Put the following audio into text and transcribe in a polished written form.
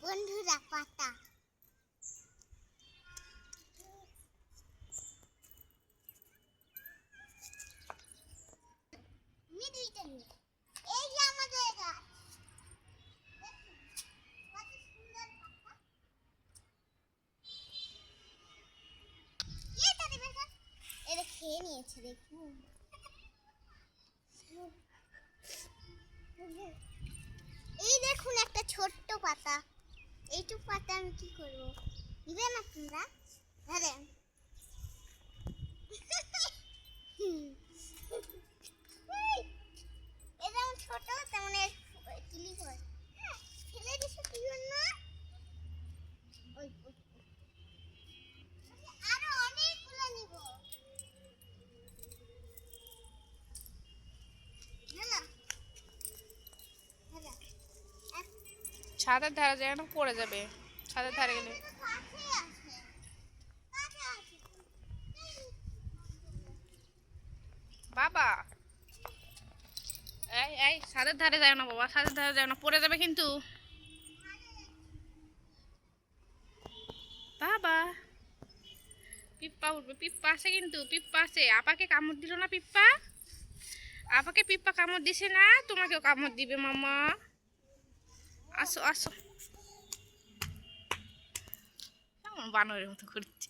বন্ধুরা পাতা এই যে আমাদের গাছ কত সুন্দর পাতা এটা দেবে স্যার এটা খেয়ে নিয়েছে দেখুন এই দেখুন একটা ছোট্ট পাতা এইটুকু পাতা আমি কি করবো দিবে না তোমরা ধরেন এরকম ছোট তেমন কিলি হয় ফেলে দিছো কি জন্য আরো অনেকগুলো নিব ছাদের ধারে যায় না পড়ে যাবে ছাদের ধারে গেলে বাবা এই এই ছাদের ধারে যায় না বাবা ছাদের ধারে যায় না পড়ে যাবে কিন্তু বাবা পিপ্পা উঠবে পিপ্পা আছে কিন্তু পিপ্পা আছে আপাকে কামড় দিল না পিপ্পা আপাকে পিপ্পা কামড় দিছে না তোমাকেও কামড় দিবে মামা আসো আসো বানরের মতো করছে